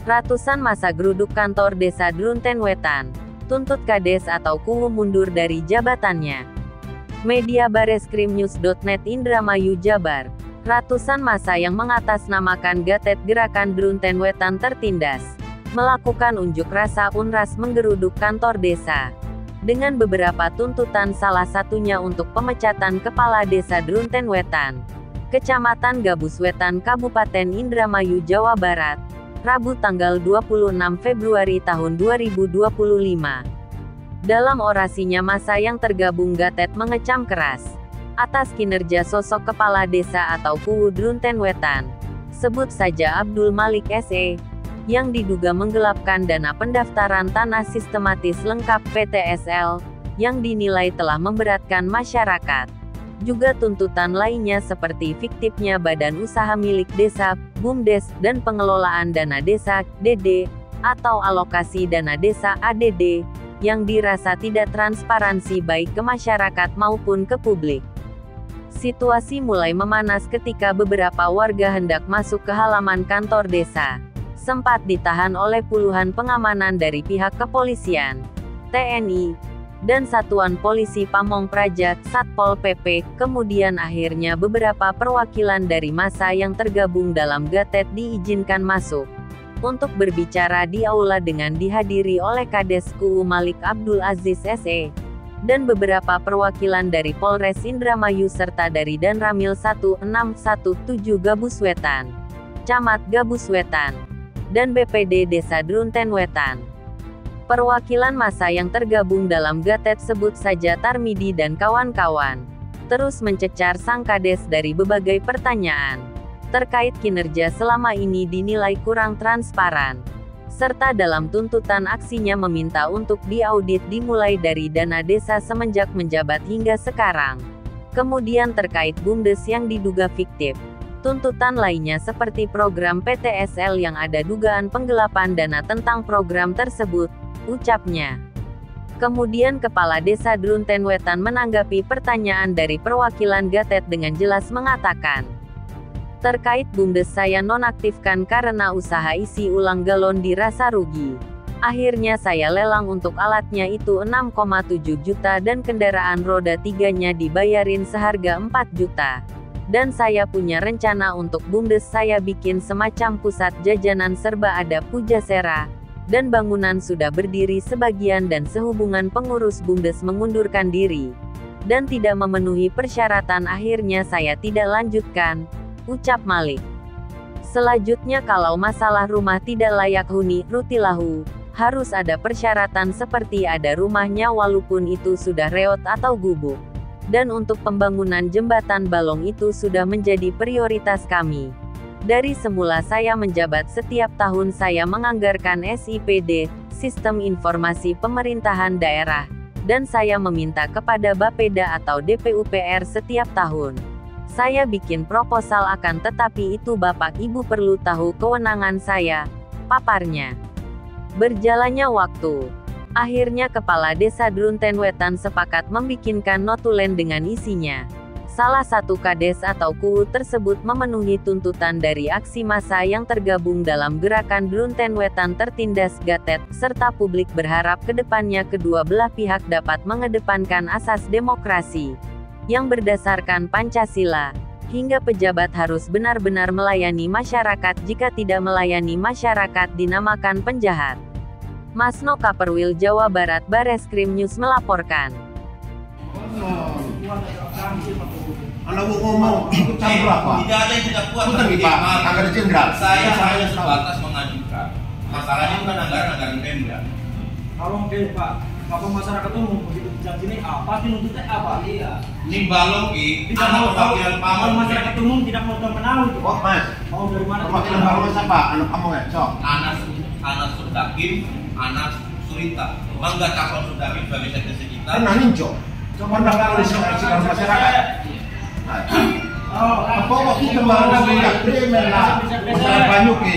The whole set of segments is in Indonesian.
Ratusan massa geruduk kantor desa Drunten Wetan, tuntut Kades atau Kuwu mundur dari jabatannya. Media Bareskrimnews.net Indramayu Jabar. Ratusan massa yang mengatasnamakan Gatet Gerakan Drunten Wetan tertindas melakukan unjuk rasa unras menggeruduk kantor desa dengan beberapa tuntutan, salah satunya untuk pemecatan Kepala Desa Drunten Wetan, Kecamatan Gabus Wetan, Kabupaten Indramayu, Jawa Barat, Rabu tanggal 26 Februari tahun 2025. Dalam orasinya, massa yang tergabung Gatet mengecam keras atas kinerja sosok Kepala Desa atau Kuwu Drunten Wetan, sebut saja Abdul Malik SE, yang diduga menggelapkan dana pendaftaran tanah sistematis lengkap PTSL, yang dinilai telah memberatkan masyarakat. Juga tuntutan lainnya seperti fiktifnya badan usaha milik desa, BUMDes, dan pengelolaan dana desa, DD, atau alokasi dana desa, ADD, yang dirasa tidak transparansi baik ke masyarakat maupun ke publik. Situasi mulai memanas ketika beberapa warga hendak masuk ke halaman kantor desa. Sempat ditahan oleh puluhan pengamanan dari pihak kepolisian, TNI, dan Satuan Polisi Pamong Praja, Satpol PP. Kemudian akhirnya beberapa perwakilan dari massa yang tergabung dalam Gatet diizinkan masuk untuk berbicara di aula dengan dihadiri oleh Kades Kuwu Malik Abdul Aziz SE, dan beberapa perwakilan dari Polres Indramayu serta dari Danramil 1617 Gabus Wetan, Camat Gabus Wetan, dan BPD Desa Drunten Wetan. Perwakilan massa yang tergabung dalam Gatet, sebut saja Tarmidi dan kawan-kawan, terus mencecar sang Kades dari berbagai pertanyaan terkait kinerja selama ini dinilai kurang transparan, serta dalam tuntutan aksinya meminta untuk diaudit dimulai dari dana desa semenjak menjabat hingga sekarang. Kemudian terkait BUMDes yang diduga fiktif. Tuntutan lainnya seperti program PTSL yang ada dugaan penggelapan dana tentang program tersebut, ucapnya. Kemudian Kepala Desa Drunten Wetan menanggapi pertanyaan dari perwakilan Gatet dengan jelas mengatakan, terkait BUMDes saya nonaktifkan karena usaha isi ulang galon dirasa rugi. Akhirnya saya lelang untuk alatnya itu 6,7 juta dan kendaraan roda 3-nya dibayarin seharga 4 juta. Dan saya punya rencana untuk BUMDes saya bikin semacam pusat jajanan serba ada Pujasera, dan bangunan sudah berdiri sebagian dan sehubungan pengurus BUMDes mengundurkan diri dan tidak memenuhi persyaratan, akhirnya saya tidak lanjutkan, ucap Malik. Selanjutnya, kalau masalah rumah tidak layak huni, rutilahu, harus ada persyaratan seperti ada rumahnya walaupun itu sudah reot atau gubuk. Dan untuk pembangunan jembatan Balong itu sudah menjadi prioritas kami. Dari semula saya menjabat, setiap tahun saya menganggarkan SIPD, Sistem Informasi Pemerintahan Daerah, dan saya meminta kepada Bapeda atau DPUPR setiap tahun. Saya bikin proposal akan tetapi itu Bapak Ibu perlu tahu kewenangan saya, paparnya. Berjalannya waktu. Akhirnya Kepala Desa Drunten Wetan sepakat membikinkan notulen dengan isinya. Salah satu Kades atau Kuwu tersebut memenuhi tuntutan dari aksi massa yang tergabung dalam gerakan Drunten Wetan tertindas Gatet, serta publik berharap kedepannya kedua belah pihak dapat mengedepankan asas demokrasi yang berdasarkan Pancasila, hingga pejabat harus benar-benar melayani masyarakat, jika tidak melayani masyarakat dinamakan penjahat. Masno Kaperwil, Jawa Barat. Bareskrimnews melaporkan. Anda mau ngomong ikut campur apa? Tidak ada yang tidak kuat. Agar jenderal. Saya hanya sebatas mengajukan. Masalahnya bukan anggaran Pemda. Kalau Pak, kalau masyarakat umum begitu janji ini apa sih nuntutnya apa? Iya. Ini balong Tidak anak mau tahu. perwakilan Pamong. Kalau masyarakat umum tidak mau tahu. Oh mas, Mau dari mana? perwakilan Pamong siapa? Anak kamu ya, Cok? Anak Sudakim, anak Surita. Bangga calon Sudakim sebagai sekdes kita. Pernah ninjo. Coba kalau disesuaikan masyarakat. Apa waktu kemarin sudah krimen lah. Masyarakat Banyu ki,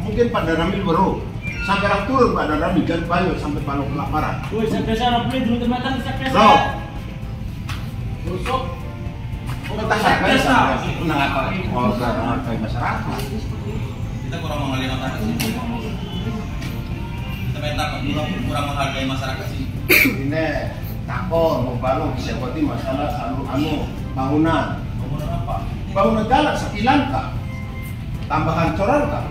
mungkin pada Ramil baru. Sampai orang turun pada Ramil dan Banyu sampai Banyu kelaparan. Woi, sekdes orang beli dulu teman sekdes. Bro, Rusuk. kita hargai sama menanggapi masyarakat. Kita kurang mengalihkan tanah. kurang menghargai masyarakat sih. Ini takon membangun seperti masalah bangunan. Bangunan apa? Bangunan jalan sekilan kah? Tambahan coran kah?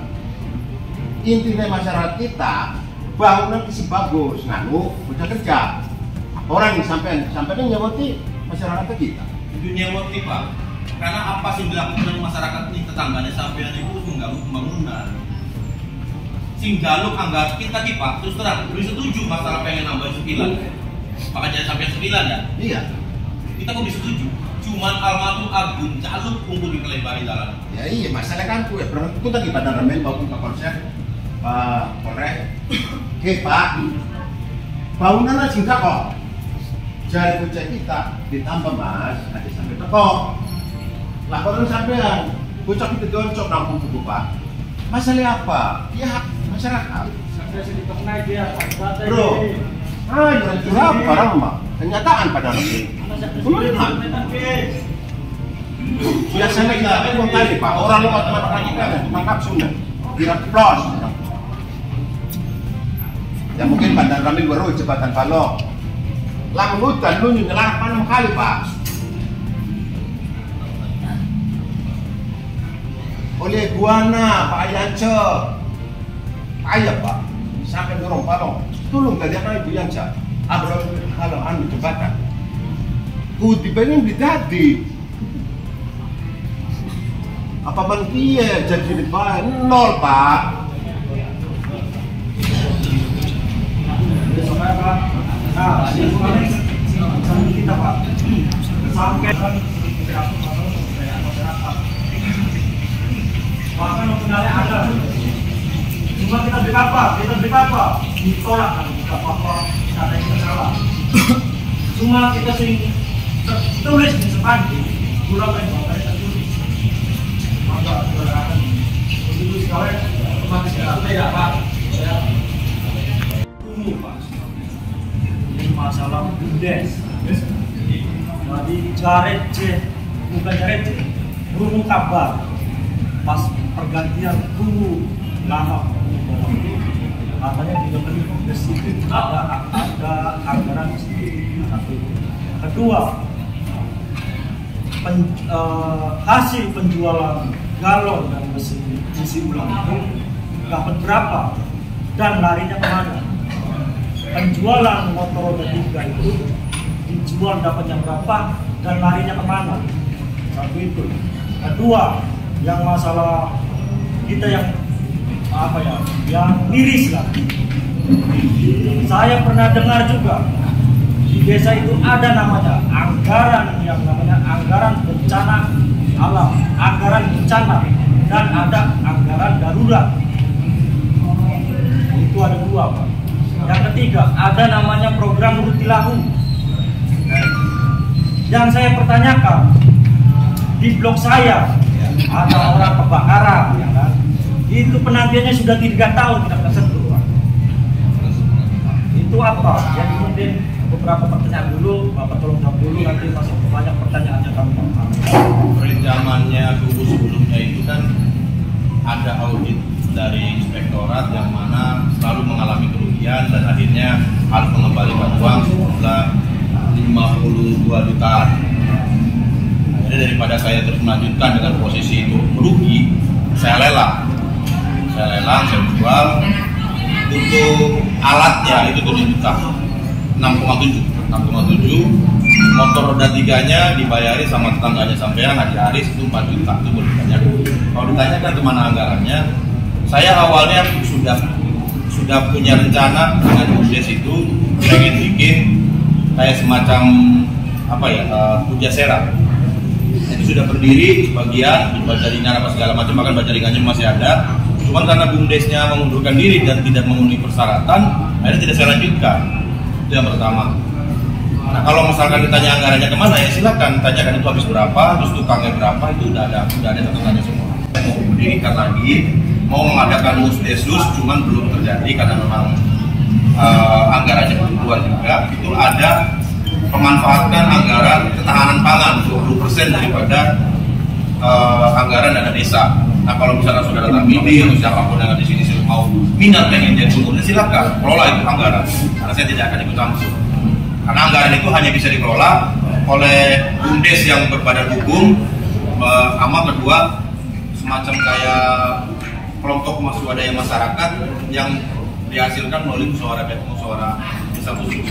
Intinya masyarakat kita bangunan isi bagus, udah kerja. Orang yang sampai nyawati masyarakat kita. Dunia waktu Pak. Karena apa sih dilakukan masyarakat ini tetangganya sampean itu mengganggu pembangunan. Sing galuk anggar kita Pak, terus terang belum setuju masalah pengen nambah sekilan. Makanya sampai 9 ya? Iya. Kita kok disetuju. Cuman almarhum Agung jaluk kumpul di kelebari jalan. Ya iya, masalah kan itu tadi pada remen maupun Pak Konsep, Pak Polres. Oke Pak, bangunan singkat kok. Jari kucing kita ditambah Mas, ada sampai teko. Laporan sampean, bocah kita doncok nampung buku Pak. Masalah apa? Ya hak masyarakat. Sampai sedikit naik dia. Bro, yang curang barang Mak. Kenyataan pada remen. Biasanya kita mau tadi Pak, orang lewat matematika tangkap sudah kira plus. Ya mungkin Bandar Ramil baru jembatan Balong. Lamun hutan lu nyelar panem kali Pak. Oleh Guana, Pak Yance, ayah Pak, sampai dorong Balong. Tolong kalian Ibu Yance, kalau anu jembatan. Ku dipengen didadi. Apa mantia jadi dibayar nol Pak. Nah, ini kita Pak sampai bahkan nominalnya ada. Cuma kita beli apa? Ditolak kan, kita apa? Ada yang salah. Cuma kita sering tulis di sepanduk, kurang baik banget tertulis. Maka silakan. Begitu sekali, otomatis ya Pak. Ini Pak. Masalah BUMDes. Jadi bukan jaret burung kabar pas pergantian guru lama katanya di dalam BUMDes itu ada anggaran sedikit. Kedua, hasil penjualan galon dan mesin isi ulang itu dapat berapa dan larinya kemana? Penjualan motor roda 3 itu dijual dapatnya berapa dan larinya kemana? Satu itu. Kedua, yang masalah kita yang yang miris lah. Saya pernah dengar juga di desa itu ada namanya anggaran yang namanya anggaran bencana alam, anggaran bencana, dan ada anggaran darurat. Itu ada dua Pak. Yang ketiga, ada namanya program Rutilahu. Yang saya pertanyakan, di blok saya ada orang kebakaran, ya kan? Itu penantiannya sudah 3 tahun tidak tersentuh. Pak. Itu apa? Jadi mungkin beberapa pertanyaan dulu, Bapak tolong jawab dulu, nanti masih banyak pertanyaannya kami. Dari zamannya dulu sebelumnya itu kan ada audit dari inspektorat yang mana selalu mengalami kerugian dan akhirnya harus mengembalikan uang sejumlah 52 jutaan. Jadi daripada saya terus melanjutkan dengan posisi itu merugi, saya lelang, saya jual. Untuk alatnya itu 7 juta, 6,7. Motor roda 3-nya dibayari sama tetangganya sampean Haji Aris itu 4 juta, itu boleh ditanya. Kalau ditanyakan kemana anggarannya, saya awalnya sudah punya rencana dengan BUMDes itu pengen bikin kayak semacam pujasera. Itu sudah berdiri sebagian, baca ringan apa segala macam, bahkan baca ringannya masih ada. Cuman karena BUMDesnya mengundurkan diri dan tidak memenuhi persyaratan, akhirnya tidak saya lanjutkan. Itu yang pertama. Nah kalau misalkan ditanya anggarannya kemana, ya silakan tanyakan itu habis berapa, terus tukangnya berapa, itu udah ada catatannya semua. Mau mendirikan lagi, mau mengadakan musdesus, cuman belum terjadi karena memang anggarannya belum keluar juga. Itu ada pemanfaatan anggaran ketahanan pangan 20% daripada anggaran dana desa. Nah kalau misalnya saudara Tamidi atau siapapun yang ada di sini mau minat pengen jadi gubernur, silakan kelola itu anggaran, karena saya tidak akan ikut campur. Karena anggaran itu hanya bisa dikelola oleh BUMDes yang berbadan hukum, sama kedua semacam kayak kelompok swadaya masyarakat yang dihasilkan melalui musyawarah desa khusus.